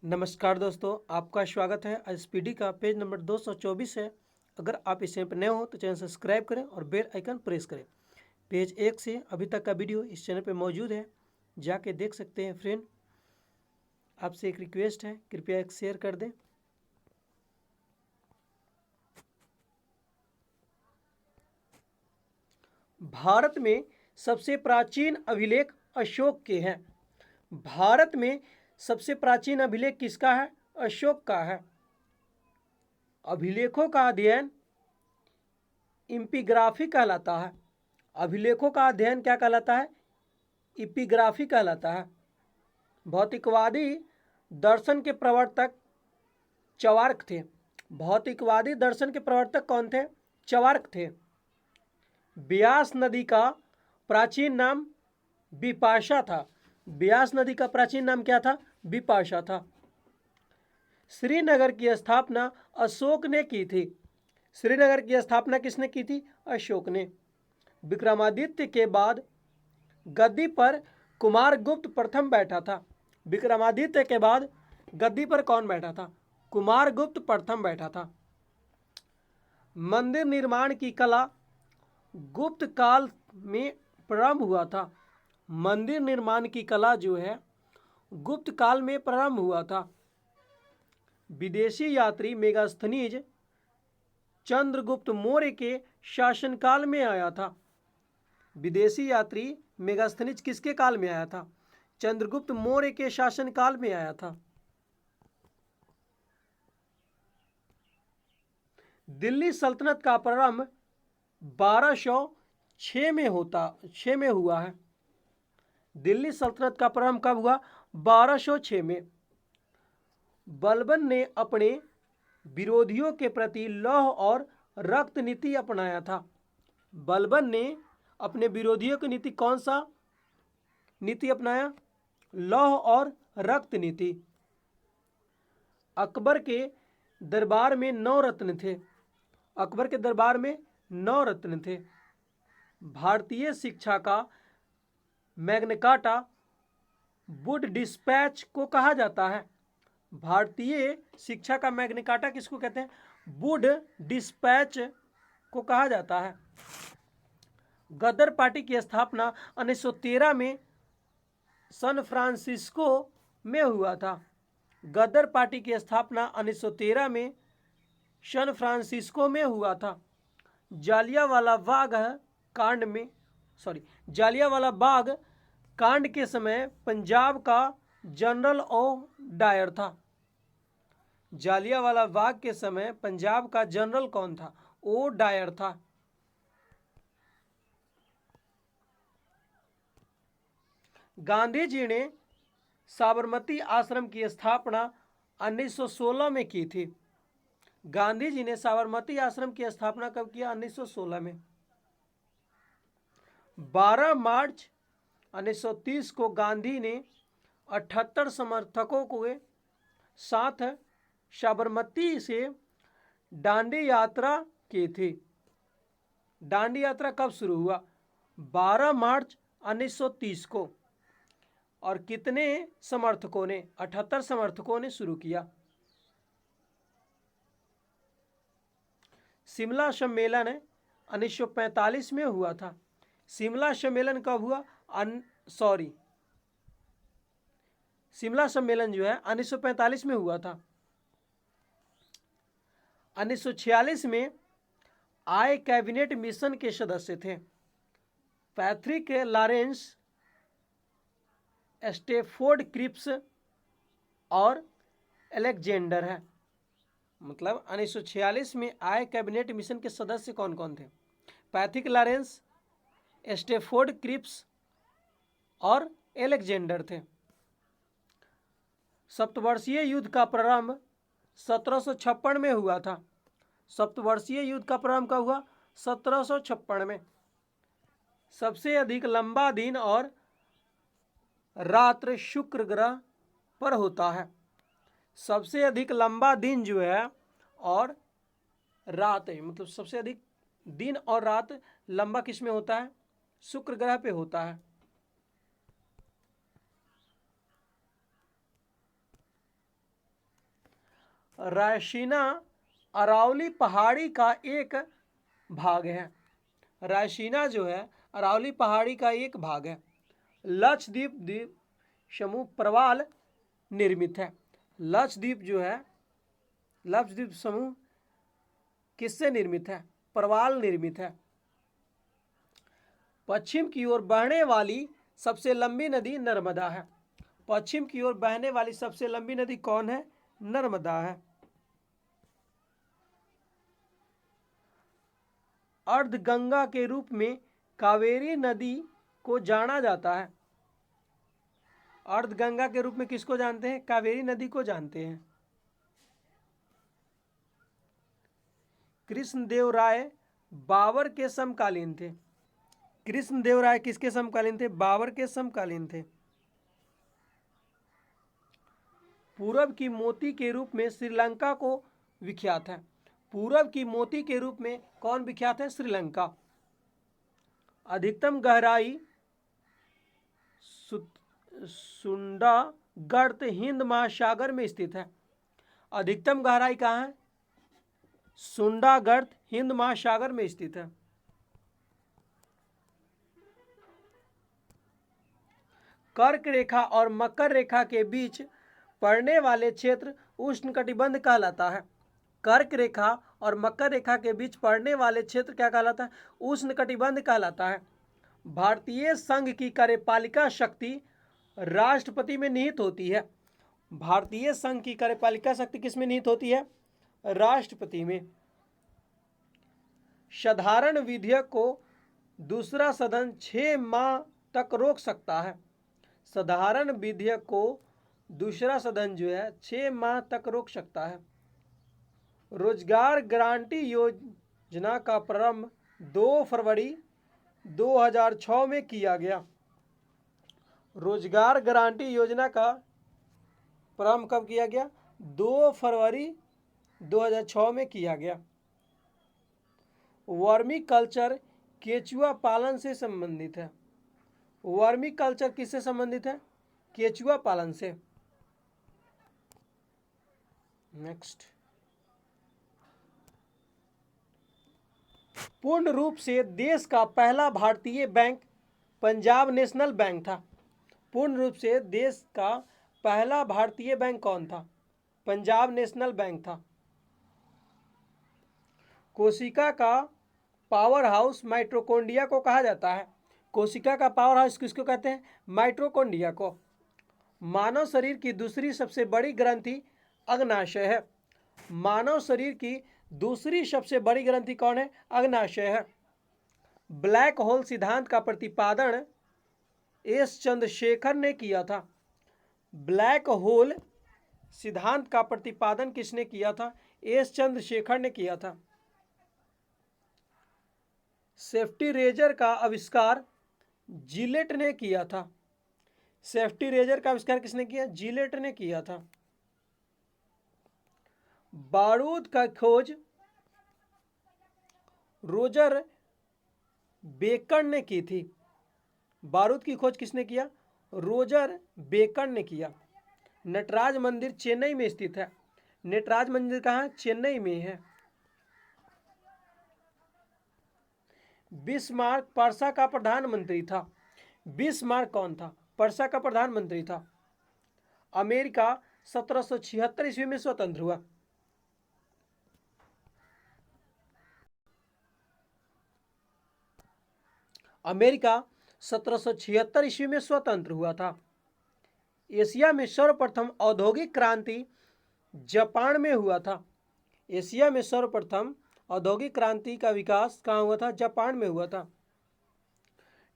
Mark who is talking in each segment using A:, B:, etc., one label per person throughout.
A: नमस्कार दोस्तों, आपका स्वागत है। एसपीडी का पेज नंबर 224 है। अगर आप इस चैनल पर नए हो तो चैनल सब्सक्राइब करें और बेल आइकन प्रेस करें। पेज 1 से अभी तक का वीडियो इस चैनल पर मौजूद है, जाके देख सकते हैं। फ्रेंड, आपसे एक रिक्वेस्ट है, कृपया एक शेयर कर दें। भारत में सबसे प्राचीन अभिलेख अशोक के हैं। भारत में सबसे प्राचीन अभिलेख किसका है? अशोक का है। अभिलेखों का अध्ययन एपिग्राफी कहलाता है। अभिलेखों का अध्ययन क्या कहलाता है? एपिग्राफी कहलाता है। भौतिकवादी दर्शन के प्रवर्तक चवार्क थे। भौतिकवादी दर्शन के प्रवर्तक कौन थे? चवार्क थे। ब्यास नदी का प्राचीन नाम बिपाशा था। ब्यास नदी का प्राचीन नाम क्या था? बिपाशा था। श्रीनगर की स्थापना अशोक ने की थी। श्रीनगर की स्थापना किसने की थी? अशोक ने। विक्रमादित्य के बाद गद्दी पर कुमारगुप्त प्रथम बैठा था। विक्रमादित्य के बाद गद्दी पर कौन बैठा था? कुमारगुप्त प्रथम बैठा था। मंदिर निर्माण की कला गुप्त काल में प्रारंभ हुआ था। मंदिर निर्माण की कला जो है गुप्त काल में प्रारंभ हुआ था। विदेशी यात्री मेगास्थनीज चंद्रगुप्त मौर्य के शासनकाल में आया था। विदेशी यात्री मेगास्थनीज किसके काल में आया था? चंद्रगुप्त मौर्य के शासनकाल में आया था। दिल्ली सल्तनत का प्रारंभ 1206 में हुआ है। दिल्ली सल्तनत का प्रारंभ कब हुआ? 1206 में। बलबन ने अपने विरोधियों के प्रति लौह और रक्त नीति अपनाया था। बलबन ने अपने विरोधियों की नीति कौन सा नीति अपनाया? लौह और रक्त नीति। अकबर के दरबार में 9 रत्न थे। अकबर के दरबार में 9 रत्न थे। भारतीय शिक्षा का मैग्ना कार्टा वुड डिस्पैच को कहा जाता है। भारतीय शिक्षा का मैग्ना कार्टा किसको कहते हैं? वुड डिस्पैच को कहा जाता है। गदर पार्टी की स्थापना 1913 में सैन फ्रांसिस्को में हुआ था। गदर पार्टी की स्थापना 1913 में सैन फ्रांसिस्को में हुआ था। जालियांवाला बाग कांड के समय पंजाब का जनरल ओ डायर था। जालियांवाला बाग के समय पंजाब का जनरल कौन था? ओ डायर था। गांधी जी ने साबरमती आश्रम की स्थापना 1916 में की थी। गांधी जी ने साबरमती आश्रम की स्थापना कब किया? 1916 में। 12 मार्च 1930 को गांधी ने 78 समर्थकों के साथ साबरमती से दांडी यात्रा की थी। दांडी यात्रा कब शुरू हुआ? 12 मार्च 1930 को। और कितने समर्थकों ने? 78 समर्थकों ने शुरू किया। शिमला सम्मेलन 1945 में हुआ था। शिमला सम्मेलन कब हुआ? शिमला सम्मेलन जो है 1945 में हुआ था। 1946 में आय कैबिनेट मिशन के सदस्य थे पैट्रिक लॉरेंस, स्टेफोर्ड क्रिप्स और अलेक्जेंडर है। मतलब 1946 में आय कैबिनेट मिशन के सदस्य कौन कौन थे? पैट्रिक लॉरेंस, स्टेफोर्ड क्रिप्स और अलेक्जेंडर थे। सप्तवर्षीय युद्ध का प्रारंभ 1756 में हुआ था। सप्तवर्षीय युद्ध का प्रारंभ कब हुआ? 1756 में। सबसे अधिक लंबा दिन और रात्र शुक्र ग्रह पर होता है। सबसे अधिक लंबा दिन जो है और रात है, मतलब सबसे अधिक दिन और रात लंबा किस में होता है? शुक्र ग्रह पे होता है। रायसीना अरावली पहाड़ी का एक भाग है। रायसीना जो है अरावली पहाड़ी का एक भाग है। लक्षद्वीप द्वीप समूह प्रवाल निर्मित है। लक्षद्वीप जो है, लक्षद्वीप समूह किससे निर्मित है? प्रवाल निर्मित है। पश्चिम की ओर बहने वाली सबसे लंबी नदी नर्मदा है। पश्चिम की ओर बहने वाली सबसे लंबी नदी कौन है? नर्मदा है। अर्धगंगा के रूप में कावेरी नदी को जाना जाता है। अर्धगंगा के रूप में किसको जानते हैं? कावेरी नदी को जानते हैं। कृष्णदेव राय बाबर के समकालीन थे। कृष्णदेव राय किसके समकालीन थे? बाबर के समकालीन थे। पूरब की मोती के रूप में श्रीलंका को विख्यात है। पूरब की मोती के रूप में कौन विख्यात है? श्रीलंका। अधिकतम गहराई सुंडा गर्त हिंद महासागर में स्थित है। अधिकतम गहराई कहाँ है? सुंडा गर्त हिंद महासागर में स्थित है। कर्क रेखा और मकर रेखा के बीच पड़ने वाले क्षेत्र उष्णकटिबंध कहलाता है। कर्क रेखा और मकर रेखा के बीच पड़ने वाले क्षेत्र क्या कहलाता है? उष्णकटिबंध कहलाता है। भारतीय संघ की कार्यपालिका शक्ति राष्ट्रपति में निहित होती है। भारतीय संघ की कार्यपालिका शक्ति किस में निहित होती है? राष्ट्रपति में। साधारण विधेयक को दूसरा सदन 6 माह तक रोक सकता है। साधारण विधेयक को दूसरा सदन जो है 6 माह तक रोक सकता है। रोजगार गारंटी योजना का प्रारंभ 2 फरवरी 2006 में किया गया। रोजगार गारंटी योजना का प्रारंभ कब किया गया? 2 फरवरी 2006 में किया गया। वर्मी कल्चर केचुआ पालन से संबंधित है। वर्मी कल्चर किससे संबंधित है? केचुआ पालन से। नेक्स्ट, पूर्ण रूप से देश का पहला भारतीय बैंक पंजाब नेशनल बैंक था। पूर्ण रूप से देश का पहला भारतीय बैंक कौन था? पंजाब नेशनल बैंक था। कोशिका का पावर हाउस माइटोकॉन्ड्रिया को कहा जाता है। कोशिका का पावर हाउस किसको कहते हैं? माइटोकॉन्ड्रिया को। मानव शरीर की दूसरी सबसे बड़ी ग्रंथि अग्नाशय है। मानव शरीर की दूसरी सबसे बड़ी ग्रंथि कौन है? अग्नाशय है। ब्लैक होल सिद्धांत का प्रतिपादन एस चंद्रशेखर ने किया था। ब्लैक होल सिद्धांत का प्रतिपादन किसने किया था? एस चंद्रशेखर ने किया था। सेफ्टी रेजर का आविष्कार जिलेट ने किया था। सेफ्टी रेजर का आविष्कार किसने किया? जिलेट ने किया था। बारूद का खोज रोजर बेकन ने की थी। बारूद की खोज किसने किया? रोजर बेकन ने किया। नटराज मंदिर चेन्नई में स्थित है। नटराज मंदिर कहाँ? चेन्नई में है। बिस्मार्क पर्सा का प्रधानमंत्री था। बिस्मार्क कौन था? पर्सा का प्रधानमंत्री था। अमेरिका 1776 ईस्वी में स्वतंत्र हुआ। अमेरिका 1776 ईस्वी में स्वतंत्र हुआ था। एशिया में सर्वप्रथम औद्योगिक क्रांति जापान में हुआ था। एशिया में सर्वप्रथम औद्योगिक क्रांति का विकास कहाँ हुआ था? जापान में हुआ था।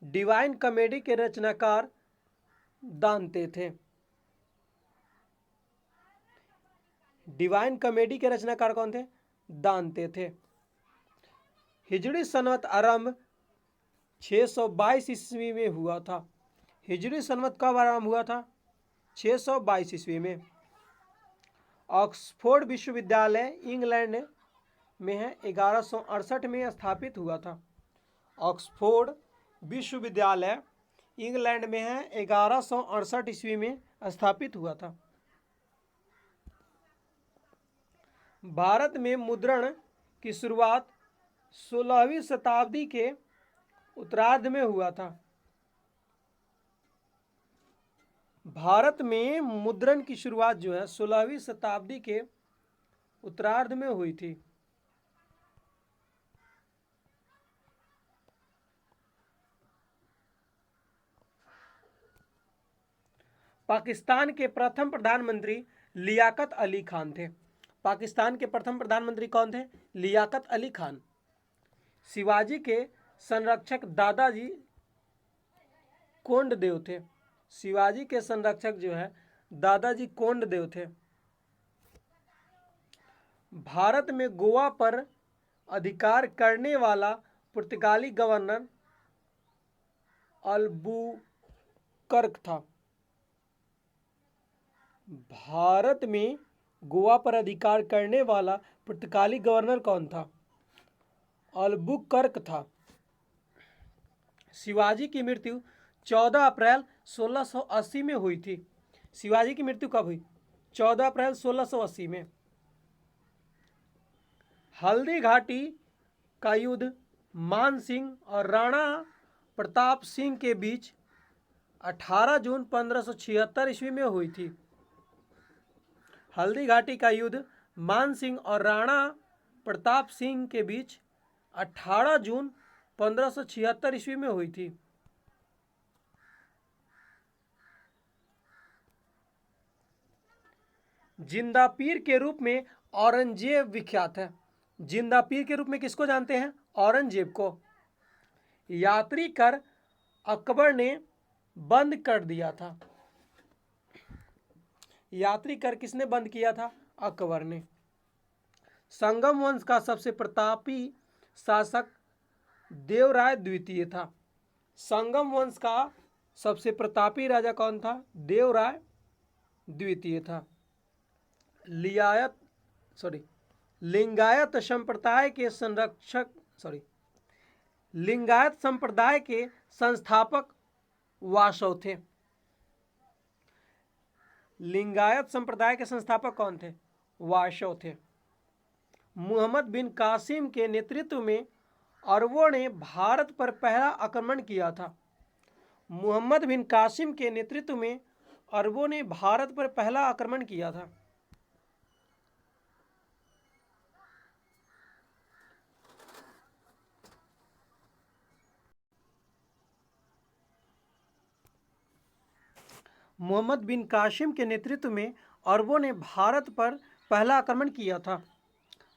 A: डिवाइन कॉमेडी के रचनाकार दांते थे। डिवाइन कॉमेडी के रचनाकार कौन थे? दांते थे। हिजड़ी सनवत आरंभ 622 ईस्वी में हुआ था। हिजड़ी सनवत कब आरंभ हुआ था? 622 ईस्वी में। ऑक्सफोर्ड विश्वविद्यालय इंग्लैंड में है, 1168 में स्थापित हुआ था। ऑक्सफोर्ड विश्वविद्यालय इंग्लैंड में है, 1168 ईस्वी में स्थापित हुआ था। भारत में मुद्रण की शुरुआत 16वीं शताब्दी के उत्तरार्ध में हुआ था। भारत में मुद्रण की शुरुआत जो है 16वीं शताब्दी के उत्तरार्ध में हुई थी। पाकिस्तान के प्रथम प्रधानमंत्री लियाकत अली खान थे। पाकिस्तान के प्रथम प्रधानमंत्री कौन थे? लियाकत अली खान। शिवाजी के संरक्षक दादाजी कोंडदेव थे। शिवाजी के संरक्षक जो है दादाजी कोंडदेव थे। भारत में गोवा पर अधिकार करने वाला पुर्तगाली गवर्नर अल्बुकर्क था। भारत में गोवा पर अधिकार करने वाला पुर्तगाली गवर्नर कौन था? अल्बुकर्क था। शिवाजी की मृत्यु 14 अप्रैल 1680 में हुई थी। शिवाजी की मृत्यु कब हुई? 14 अप्रैल 1680 में। हल्दी घाटी का युद्ध मान सिंह और राणा प्रताप सिंह के बीच 18 जून 1576 ईस्वी में हुई थी। हल्दी घाटी का युद्ध मान सिंह और राणा प्रताप सिंह के बीच 18 जून 1576 ईस्वी में हुई थी। जिंदा पीर के रूप में औरंगजेब विख्यात है। जिंदा पीर के रूप में किसको जानते हैं? औरंगजेब को। यात्री कर अकबर ने बंद कर दिया था। यात्री कर किसने बंद किया था? अकबर ने। संगम वंश का सबसे प्रतापी शासक देवराय द्वितीय था। संगम वंश का सबसे प्रतापी राजा कौन था? देवराय द्वितीय था। लिंगायत संप्रदाय के लिंगायत संप्रदाय के संस्थापक वासव थे। लिंगायत संप्रदाय के संस्थापक कौन थे? वासव थे। मुहम्मद बिन कासिम के नेतृत्व में अरबों ने भारत पर पहला आक्रमण किया था। मुहम्मद बिन कासिम के नेतृत्व में अरबों ने भारत पर पहला आक्रमण किया था। मुहम्मद बिन कासिम के नेतृत्व में अरबों ने भारत पर पहला आक्रमण किया था।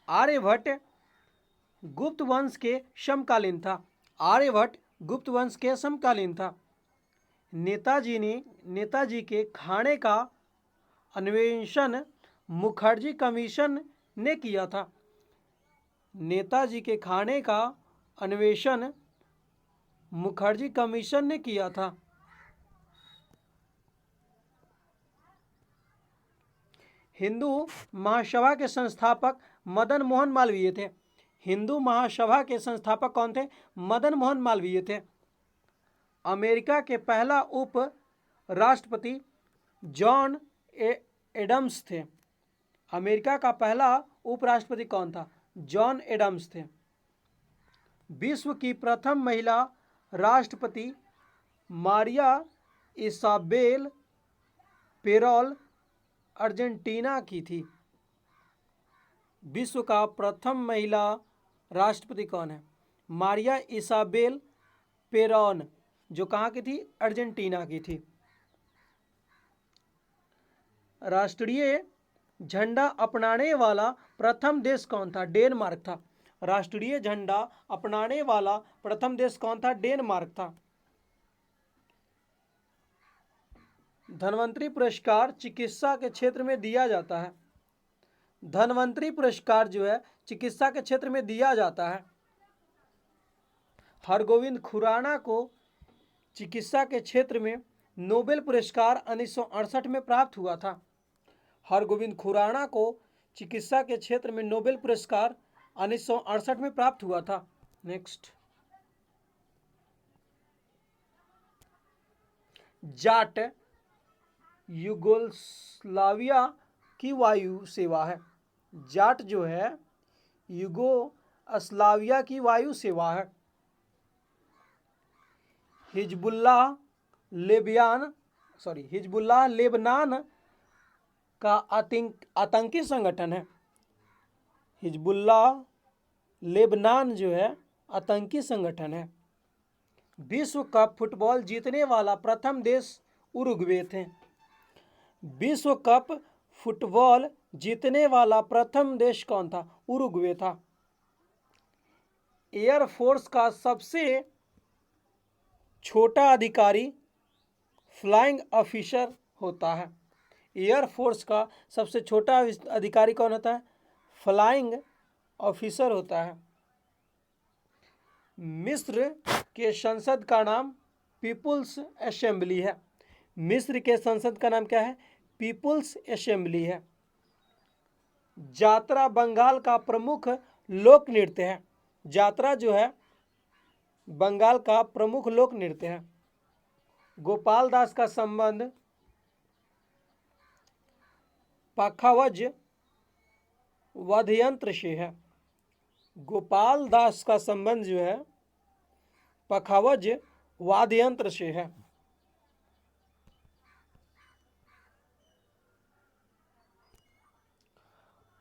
A: आर्यभट्ट गुप्त वंश के समकालीन था। आर्यभट्ट गुप्त वंश के समकालीन था। नेताजी के खाने का अन्वेषण मुखर्जी कमीशन ने किया था। नेताजी के खाने का अन्वेषण मुखर्जी कमीशन ने किया था। हिंदू महासभा के संस्थापक मदन मोहन मालवीय थे। हिंदू महासभा के संस्थापक कौन थे? मदन मोहन मालवीय थे। अमेरिका के पहला उप राष्ट्रपति जॉन एडम्स थे। अमेरिका का पहला उपराष्ट्रपति कौन था? जॉन एडम्स थे। विश्व की प्रथम महिला राष्ट्रपति मारिया इसाबेल पेरोल अर्जेंटीना की थी। विश्व का प्रथम महिला राष्ट्रपति कौन है? मारिया इसाबेल पेरोन, जो कहाँ की थी? अर्जेंटीना की थी। राष्ट्रीय झंडा अपनाने वाला प्रथम देश कौन था? डेनमार्क था। राष्ट्रीय झंडा अपनाने वाला प्रथम देश कौन था? डेनमार्क था। धन्वंतरी पुरस्कार चिकित्सा के क्षेत्र में दिया जाता है। धन्वंतरी पुरस्कार जो है चिकित्सा के क्षेत्र में दिया जाता है। हरगोविंद खुराना को चिकित्सा के क्षेत्र में नोबेल पुरस्कार 1968 में प्राप्त हुआ था। हरगोविंद खुराना को चिकित्सा के क्षेत्र में नोबेल पुरस्कार 1968 में प्राप्त हुआ था। नेक्स्ट, जाट युगोस्लाविया की वायु सेवा है। जाट जो है युगोस्लाविया की वायु सेवा है। हिजबुल्लाह लेबनान का आतंकी संगठन है। हिजबुल्लाह लेबनान जो है आतंकी संगठन है। विश्व कप फुटबॉल जीतने वाला प्रथम देश उरुग्वे थे। विश्व कप फुटबॉल जीतने वाला प्रथम देश कौन था? उरुग्वे था। एयरफोर्स का सबसे छोटा अधिकारी फ्लाइंग ऑफिसर होता है। एयरफोर्स का सबसे छोटा अधिकारी कौन होता है? फ्लाइंग ऑफिसर होता है। मिस्र के संसद का नाम पीपुल्स असेंबली है। मिस्र के संसद का नाम क्या है? पीपुल्स असेंबली है। जात्रा बंगाल का प्रमुख लोक नृत्य है। जात्रा जो है बंगाल का प्रमुख लोक नृत्य है। गोपाल दास का संबंध पखावज वाद्ययंत्र से है। गोपाल दास का संबंध जो है पखावज वाद्ययंत्र से है।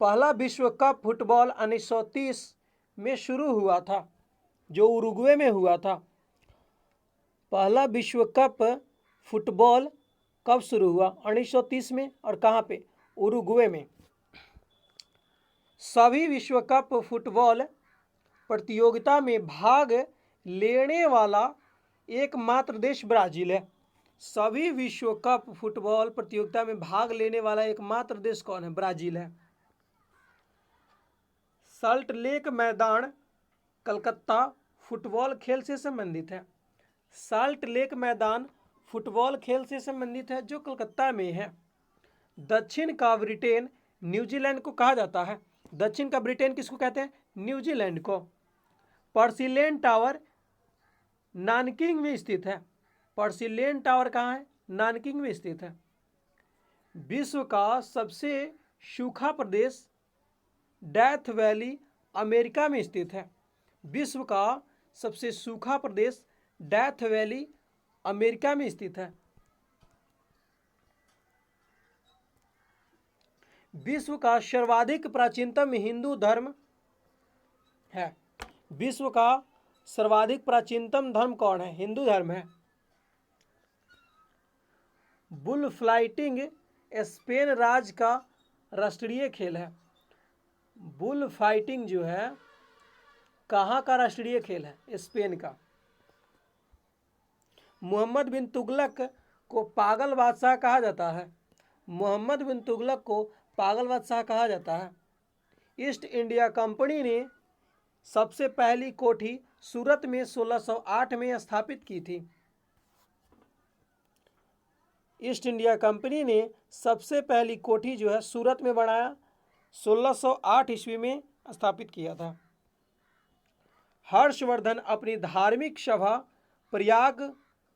A: पहला विश्व कप फुटबॉल 1930 में शुरू हुआ था, जो उरुग्वे में हुआ था। पहला विश्व कप फुटबॉल कब शुरू हुआ? 1930 में। और कहाँ पे? उरुग्वे में। सभी विश्व कप फुटबॉल प्रतियोगिता में भाग लेने वाला एकमात्र देश ब्राजील है। सभी विश्व कप फुटबॉल प्रतियोगिता में भाग लेने वाला एकमात्र देश कौन है? ब्राजील है। सल्ट लेक मैदान कलकत्ता फुटबॉल खेल से संबंधित है। साल्ट लेक मैदान फुटबॉल खेल से संबंधित है, जो कलकत्ता में है। दक्षिण का ब्रिटेन न्यूजीलैंड को कहा जाता है। दक्षिण का ब्रिटेन किसको कहते हैं? न्यूजीलैंड को। पर्सिलेन टावर नानकिंग में स्थित है। पर्सिलेन टावर कहाँ है? नानकिंग में स्थित है। विश्व का सबसे सूखा प्रदेश डेथ वैली अमेरिका में स्थित है। विश्व का सबसे सूखा प्रदेश डेथ वैली अमेरिका में स्थित है। विश्व का सर्वाधिक प्राचीनतम हिंदू धर्म है। विश्व का सर्वाधिक प्राचीनतम धर्म कौन है? हिंदू धर्म है। बुल फाइटिंग स्पेन राज्य का राष्ट्रीय खेल है। बुल फाइटिंग जो है कहाँ का राष्ट्रीय खेल है? स्पेन का। मोहम्मद बिन तुगलक को पागल बादशाह कहा जाता है। मोहम्मद बिन तुगलक को पागल बादशाह कहा जाता है। ईस्ट इंडिया कंपनी ने सबसे पहली कोठी सूरत में 1608 में स्थापित की थी। ईस्ट इंडिया कंपनी ने सबसे पहली कोठी जो है सूरत में बनाया, 1608 ईस्वी में स्थापित किया था। हर्षवर्धन अपनी धार्मिक सभा प्रयाग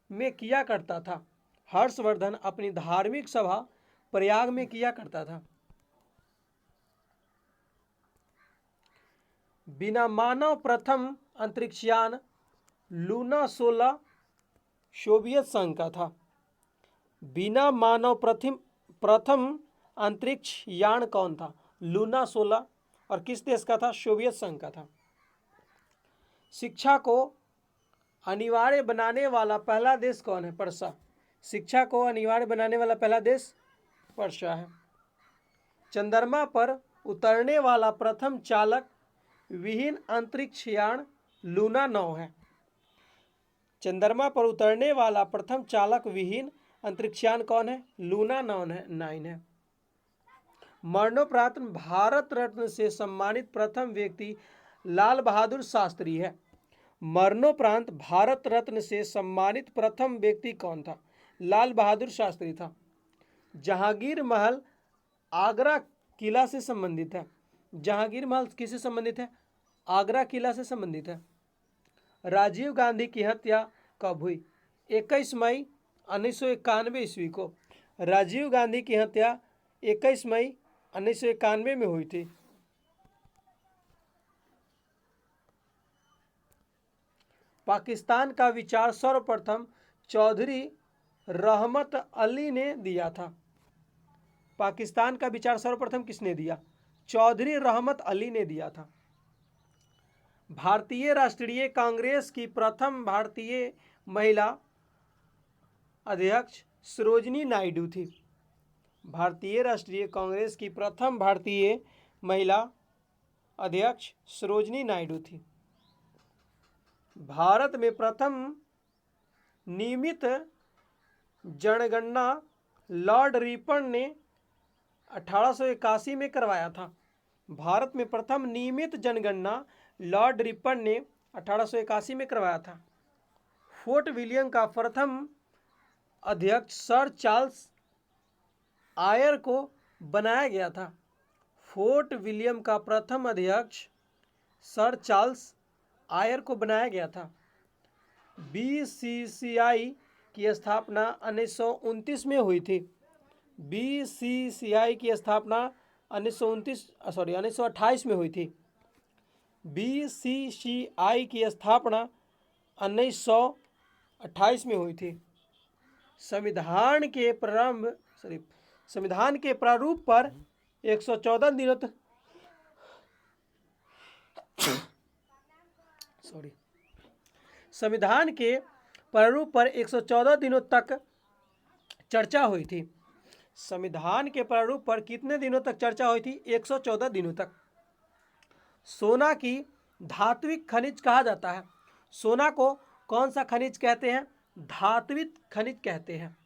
A: में किया करता था। हर्षवर्धन अपनी धार्मिक सभा प्रयाग में किया करता था। बिना मानव प्रथम अंतरिक्षयान लूना 16 सोवियत संघ का था। बिना मानव प्रथम अंतरिक्ष यान कौन था? लूना 16। और किस देश का था? सोवियत संघ का था। शिक्षा को अनिवार्य बनाने वाला पहला देश कौन है? पर्सा। शिक्षा को अनिवार्य बनाने वाला पहला देश पर्सा है। चंद्रमा पर उतरने वाला प्रथम चालक विहीन अंतरिक्ष यान लूना 9 है। चंद्रमा पर उतरने वाला प्रथम चालक विहीन अंतरिक्षयान कौन है? लूना 9 है। मरणोपरांत भारत रत्न से सम्मानित प्रथम व्यक्ति लाल बहादुर शास्त्री है। मरणोपरांत भारत रत्न से सम्मानित प्रथम व्यक्ति कौन था? लाल बहादुर शास्त्री था। जहांगीर महल आगरा किला से संबंधित है। जहांगीर महल किससे संबंधित है? आगरा किला से संबंधित है। राजीव गांधी की हत्या कब हुई? 21 मई 1991 ईस्वी को। राजीव गांधी की हत्या 21 मई 1991 में हुई थी। पाकिस्तान का विचार सर्वप्रथम चौधरी रहमत अली ने दिया था। पाकिस्तान का विचार सर्वप्रथम किसने दिया? चौधरी रहमत अली ने दिया था। भारतीय राष्ट्रीय कांग्रेस की प्रथम भारतीय महिला अध्यक्ष सरोजिनी नायडू थी। भारतीय राष्ट्रीय कांग्रेस की प्रथम भारतीय महिला अध्यक्ष सरोजिनी नायडू थी। भारत में प्रथम नियमित जनगणना लॉर्ड रिपन ने 1881 में करवाया था। भारत में प्रथम नियमित जनगणना लॉर्ड रिपन ने 1881 में करवाया था। फोर्ट विलियम का प्रथम अध्यक्ष सर चार्ल्स आयर को बनाया गया था। फोर्ट विलियम का प्रथम अध्यक्ष सर चार्ल्स आयर को बनाया गया था। बीसीसीआई की स्थापना 1929 में हुई थी। बीसीसीआई की स्थापना 1928 में हुई थी। बीसीसीआई की स्थापना 1928 में हुई थी। संविधान के प्रारूप पर 114 दिनों तक संविधान के प्रारूप पर 114 दिनों तक चर्चा हुई थी। संविधान के प्रारूप पर कितने दिनों तक चर्चा हुई थी? 114 दिनों तक। सोना की धात्विक खनिज कहा जाता है। सोना को कौन सा खनिज कहते हैं? धात्विक खनिज कहते हैं।